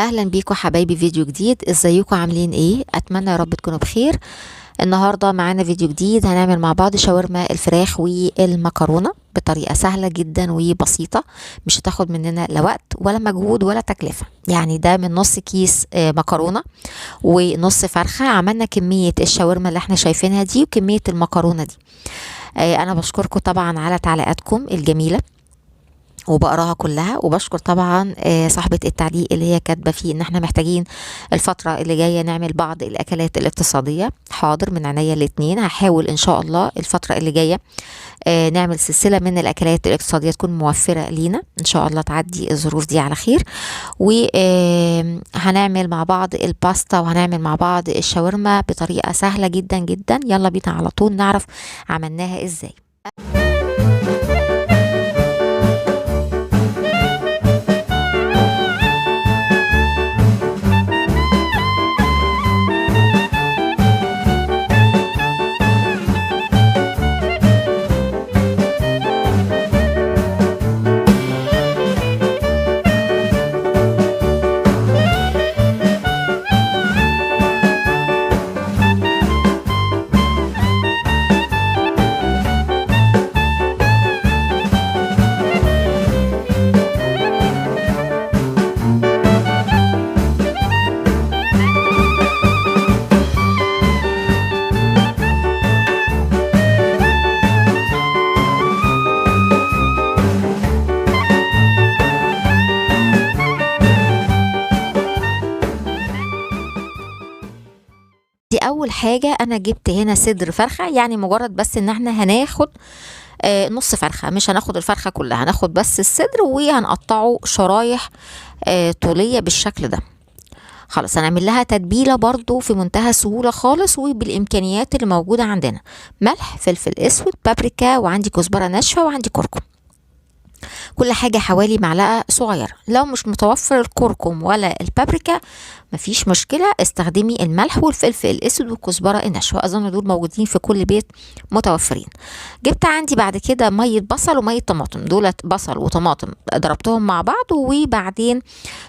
اهلا بيكم حبايبي، فيديو جديد. ازيكم؟ عاملين ايه؟ اتمنى يا رب تكونوا بخير. النهارده معانا فيديو جديد، هنعمل مع بعض شاورما الفراخ والمكرونه بطريقه سهله جدا وبسيطه. مش هتاخد مننا لا وقت ولا مجهود ولا تكلفه. يعني ده من نص كيس مكرونه ونص فرخه. عملنا كميه الشاورما اللي احنا شايفينها دي وكميه المكرونه دي. انا بشكركم طبعا على تعليقاتكم الجميله وبقراها كلها، وبشكر طبعا صاحبة التعليق اللي هي كاتبة فيه ان احنا محتاجين الفترة اللي جاية نعمل بعض الاكلات الاقتصادية. حاضر، من عينيا الاتنين. هحاول ان شاء الله الفترة اللي جاية نعمل سلسلة من الاكلات الاقتصادية تكون موفرة لينا ان شاء الله، تعدي الظروف دي على خير. وهنعمل مع بعض الباستا وهنعمل مع بعض الشاورما بطريقة سهلة جدا جدا. يلا بينا على طول نعرف عملناها ازاي. دي اول حاجة. انا جبت هنا صدر فرخة، يعني مجرد بس ان احنا هناخد نص فرخة، مش هناخد الفرخة كلها، هناخد بس الصدر وهنقطعه شرايح طولية بالشكل ده. خلاص، هنعمل لها تتبيلة برضو في منتهى السهولة خالص وبالامكانيات اللي موجودة عندنا: ملح، فلفل اسود، بابريكا، وعندي كزبرة ناشفة، وعندي كركم. كل حاجة حوالي معلقة صغيرة. لو مش متوفر الكركم ولا البابريكا مفيش مشكلة، استخدمي الملح والفلفل الاسود والكزبرة الناشفة، اظن دول موجودين في كل بيت متوفرين. جبت عندي بعد كده مية بصل ومية طماطم، دولت بصل وطماطم ضربتهم مع بعض، وبعدين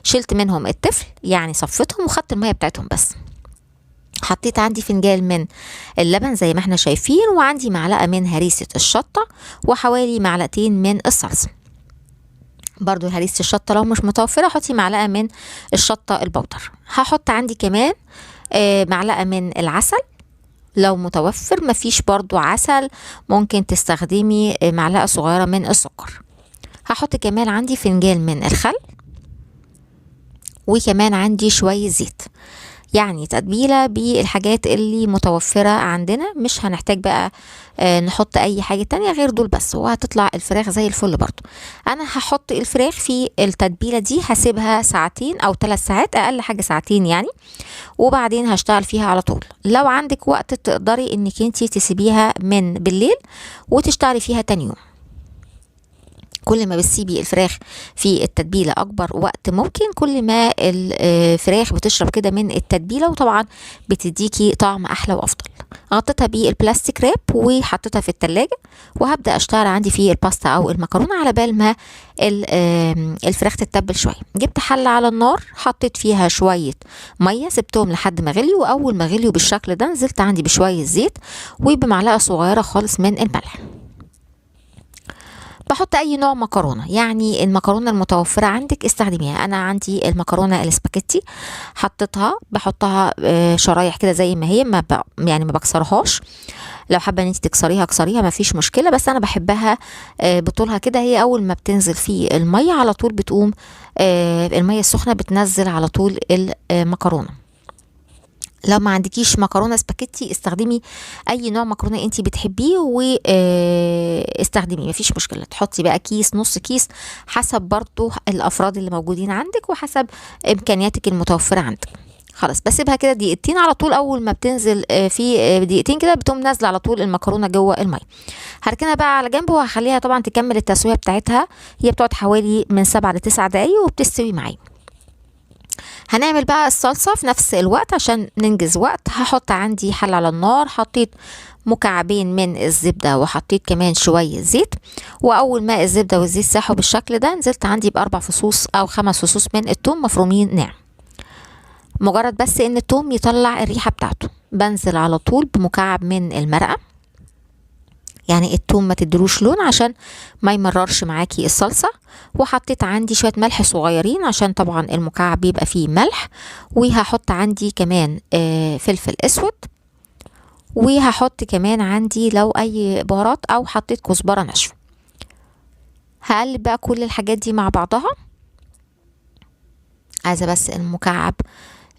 شلت منهم التفل، يعني صفتهم وخدت المية بتاعتهم بس. حطيت عندي فنجان من اللبن زي ما احنا شايفين، وعندي معلقة من هريسة الشطة، وحوالي معلقتين من الصلصة. برضو هريسة الشطة لو مش متوفرة حطي معلقة من الشطة البودر. هحط عندي كمان معلقة من العسل، لو متوفر. مفيش برضو عسل ممكن تستخدمي معلقة صغيرة من السكر. هحط كمان عندي فنجان من الخل، وكمان عندي شوية زيت. يعني تتبيلة بالحاجات اللي متوفرة عندنا، مش هنحتاج بقى نحط اي حاجة تانية غير دول بس، وهتطلع الفراخ زي الفل. برضو انا هحط الفراخ في التتبيلة دي، هسيبها ساعتين او 3 ساعات، اقل حاجة ساعتين يعني، وبعدين هشتغل فيها على طول. لو عندك وقت تقدري انك انتي تسيبيها من بالليل وتشتغلي فيها تاني يوم. كل ما بتسيبي الفراخ في التتبيلة أكبر وقت ممكن، كل ما الفراخ بتشرب كده من التتبيلة، وطبعا بتديكي طعم أحلى وأفضل. غطيتها بالبلاستيك راب وحطيتها في التلاجة، وهبدأ أشتغل عندي في الباستا أو المكرونة على بال ما الفراخ تتبل شوية. جبت حلة على النار، حطيت فيها شوية مية، سبتهم لحد ما غليوا، وأول ما غليوا بالشكل ده نزلت عندي بشوية زيت وبمعلقة صغيرة خالص من الملح. بحط اي نوع مكرونه، يعني المكرونه المتوفره عندك استخدميها. انا عندي المكرونه الاسباجيتي، حطيتها بحطها شرايح كده زي ما هي، يعني ما بكسرهاش. لو حابه ان انت تكسريها كسريها، ما فيش مشكله، بس انا بحبها بطولها كده. هي اول ما بتنزل في الميه على طول بتقوم الميه السخنه بتنزل على طول المكرونه. لو ما عندكيش مكرونه سباكيتي استخدمي اي نوع مكرونه انتي بتحبيه واستخدميه، مفيش مشكله. تحطي بقى كيس، نص كيس، حسب برضو الافراد اللي موجودين عندك وحسب امكانياتك المتوفره عندك. خلاص، بسيبها كده دقيقتين على طول. اول ما بتنزل في دقيقتين كده بتقوم نازله على طول المكرونه جوه الميه. هركنها بقى على جنب، وهخليها طبعا تكمل التسويه بتاعتها. هي بتقعد حوالي من 7 ل9 دقايق وبتستوي معايا. هنعمل بقى الصلصة في نفس الوقت عشان ننجز وقت. هحط عندي حل على النار، حطيت مكعبين من الزبدة وحطيت كمان شوية زيت، وأول ما الزبدة والزيت ساحوا بالشكل ده نزلت عندي ب4 فصوص أو 5 فصوص من الثوم مفرومين ناعم. مجرد بس ان التوم يطلع الريحة بتاعته بنزل على طول بمكعب من المرقة. يعني التوم ما تدروش لون عشان ما يمررش معاكي الصلصة. وحطيت عندي شوية ملح صغيرين عشان طبعا المكعب بيبقى فيه ملح. وهحط عندي كمان فلفل اسود. وهحط كمان عندي لو اي بهارات او حطيت كزبرة ناشفة. هقلب بقى كل الحاجات دي مع بعضها. عايزة بس المكعب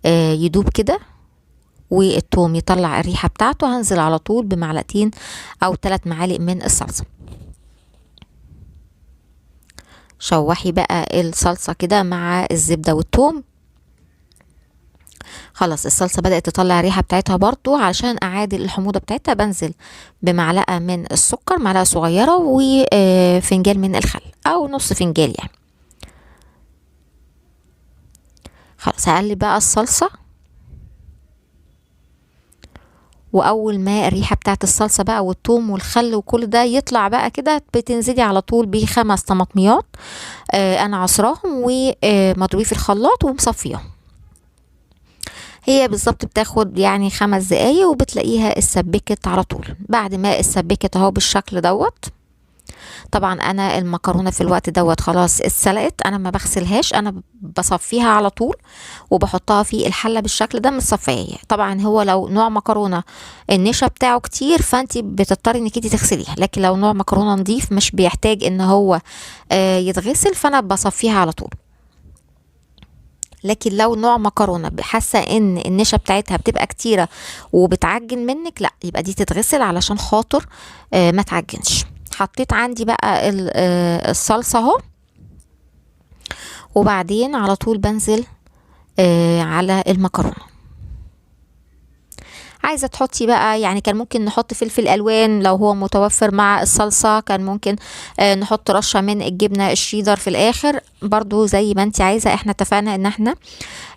يدوب كده والثوم يطلع الريحة بتاعته. هنزل على طول بمعلقتين او 3 معالق من الصلصة. شوحي بقى الصلصة كده مع الزبدة والثوم. خلاص الصلصة بدأت تطلع الريحة بتاعتها برضو. علشان اعادل الحموضة بتاعتها بنزل بمعلقة من السكر، معلقة صغيرة، وفنجان من الخل او نص فنجان يعني. خلاص هقلب بقى الصلصة. واول ما الريحه بتاعت الصلصه بقى والثوم والخل وكل ده يطلع بقى كده بتنزلي على طول ب5 طماطميات انا عصراهم ومضروبين في الخلاط ومصفيهم. هي بالظبط بتاخد يعني 5 دقايق وبتلاقيها اتسبكت على طول. بعد ما اتسبكت اهو بالشكل دوت. طبعا انا المكرونه في الوقت دوت خلاص اتسلقت. انا ما بغسلهاش، انا بصفيها على طول وبحطها في الحله بالشكل ده متصفيه. طبعا هو لو نوع مكرونه النشا بتاعه كتير فانت بتضطري انك انت تغسليها، لكن لو نوع مكرونه نضيف مش بيحتاج ان هو يتغسل فانا بصفيها على طول. لكن لو نوع مكرونه حاسه ان النشا بتاعتها بتبقى كتيره وبتعجن منك، لا يبقى دي تتغسل علشان خاطر ما تعجنش. حطيت عندي بقى الصلصة اهو. وبعدين على طول بنزل على المكرونة. عايزة تحطي بقى يعني كان ممكن نحط فلفل الوان لو هو متوفر مع الصلصة. كان ممكن نحط رشة من الجبنة الشيدر في الاخر برضو زي ما انت عايزة. احنا اتفقنا ان احنا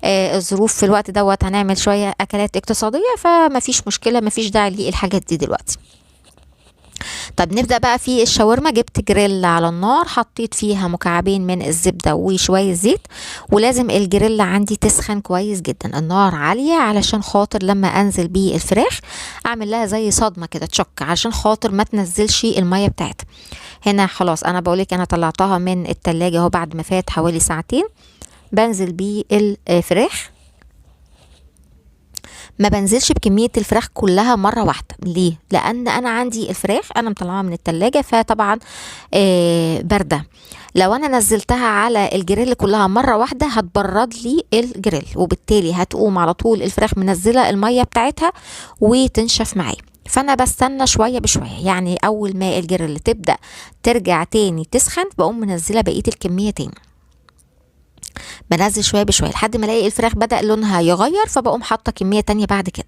الظروف في الوقت دوت هنعمل شوية اكلات اقتصادية، فمفيش مشكلة، مفيش داعي للحاجات دي دلوقتي. طب نبدأ بقى في الشاورما. جبت جريل على النار، حطيت فيها مكعبين من الزبدة وشوية زيت. ولازم الجريل عندي تسخن كويس جدا، النار عالية علشان خاطر لما انزل بيه الفراخ اعمل لها زي صدمة كده تشك، علشان خاطر ما تنزلش المية بتاعتها. هنا خلاص انا بقولك انا طلعتها من التلاجة اهو بعد ما فات حوالي ساعتين. بنزل بيه الفراخ. ما بنزلش بكمية الفراخ كلها مرة واحدة. ليه؟ لأن أنا عندي الفراخ أنا مطلعاها من التلاجة فطبعا باردة. لو أنا نزلتها على الجريل كلها مرة واحدة هتبرد لي الجريل، وبالتالي هتقوم على طول الفراخ منزلة المية بتاعتها وتنشف معايا. فأنا بستنى شوية بشوية، يعني أول ما الجريل تبدأ ترجع تاني تسخن بقوم منزلة بقية الكمية تاني. بنزل شويه بشويه لحد ما الاقي الفراخ بدأ لونها يغير، فبقوم حاطه كميه تانية بعد كده.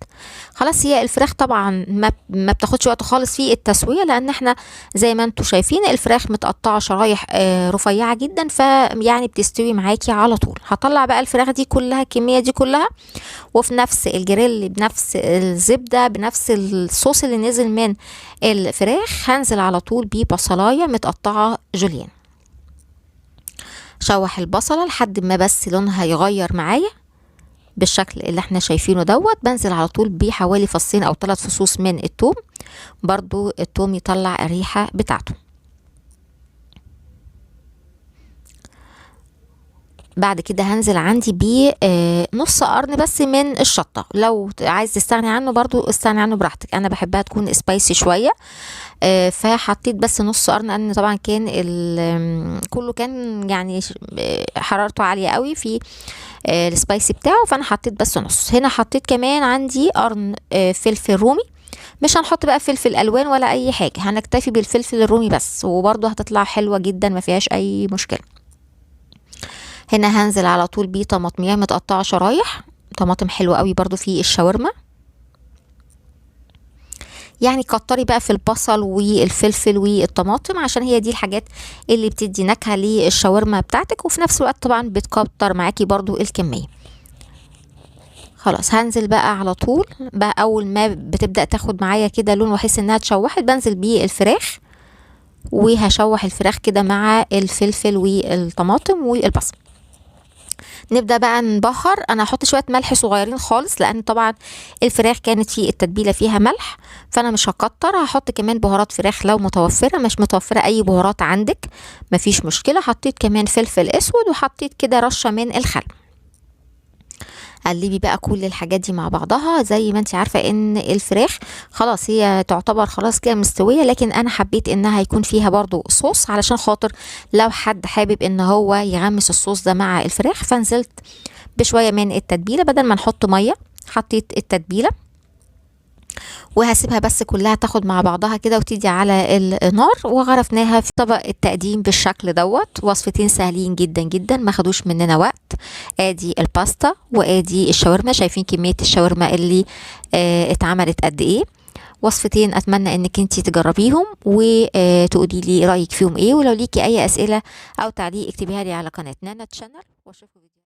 خلاص هي الفراخ طبعا ما بتاخدش وقت خالص في التسويه، لان احنا زي ما انتم شايفين الفراخ متقطعه شرايح رفيعه جدا، فيعني بتستوي معاكي على طول. هطلع بقى الفراخ دي كلها الكميه دي كلها، وفي نفس الجريل بنفس الزبده بنفس الصوص اللي نزل من الفراخ هنزل على طول ببصلايه متقطعه جوليان. شوح البصلة لحد ما بس لونها يغير معايا بالشكل اللي احنا شايفينه دوت. بنزل على طول بحوالي 2 أو 3 فصوص من الثوم، برضو الثوم يطلع الريحة بتاعته. بعد كده هنزل عندي بيه نص قرن بس من الشطة. لو عايز تستغني عنه برضو استغني عنه براحتك، انا بحبها تكون سبايسي شوية. فحطيت بس نص قرن، لان طبعا كان كله كان يعني حرارته عالية قوي في السبايسي بتاعه، فانا حطيت بس نص. هنا حطيت كمان عندي قرن فلفل رومي. مش هنحط بقى فلفل الوان ولا اي حاجة، هنكتفي بالفلفل الرومي بس، وبرضو هتطلع حلوة جدا ما فيهاش اي مشكلة. هنا هنزل على طول بيه طماطمية متقطعة شرايح. طماطم حلوة قوي برضو في الشاورما. يعني كتري بقى في البصل والفلفل والطماطم عشان هي دي الحاجات اللي بتدي نكهة للشاورما بتاعتك، وفي نفس الوقت طبعا بتكتر معاكي برضو الكمية. خلاص هنزل بقى على طول بقى اول ما بتبدأ تاخد معايا كده لون واحس انها اتشوحت بنزل بيه الفراخ، وهشوح الفراخ كده مع الفلفل والطماطم والبصل. نبدأ بقى نبهر. انا هحط شوية ملح صغيرين خالص لان طبعا الفراخ كانت في التتبيلة فيها ملح، فانا مش هكتر. هحط كمان بهارات فراخ لو متوفرة، مش متوفرة اي بهارات عندك مفيش مشكلة. حطيت كمان فلفل اسود وحطيت كده رشة من الخل. قلبي بقى كل الحاجات دي مع بعضها. زي ما انت عارفة ان الفراخ خلاص هي تعتبر خلاص كده مستوية، لكن انا حبيت انها يكون فيها برضو صوص علشان خاطر لو حد حابب ان هو يغمس الصوص ده مع الفراخ. فنزلت بشوية من التتبيلة بدل ما نحط مية، حطيت التتبيلة وهسيبها بس كلها تاخد مع بعضها كده وتيجي على النار، وغرفناها في طبق التقديم بالشكل دوت. وصفتين سهلين جدا جدا ما خدوش مننا وقت. ادي الباستا وادي الشاورما، شايفين كمية الشاورما اللي اتعملت قد ايه. وصفتين اتمنى انك انتي تجربيهم وتقولي لي رايك فيهم ايه، ولو ليكي اي اسئله او تعليق اكتبيها لي على قناه نانا تشانل. واشوفكم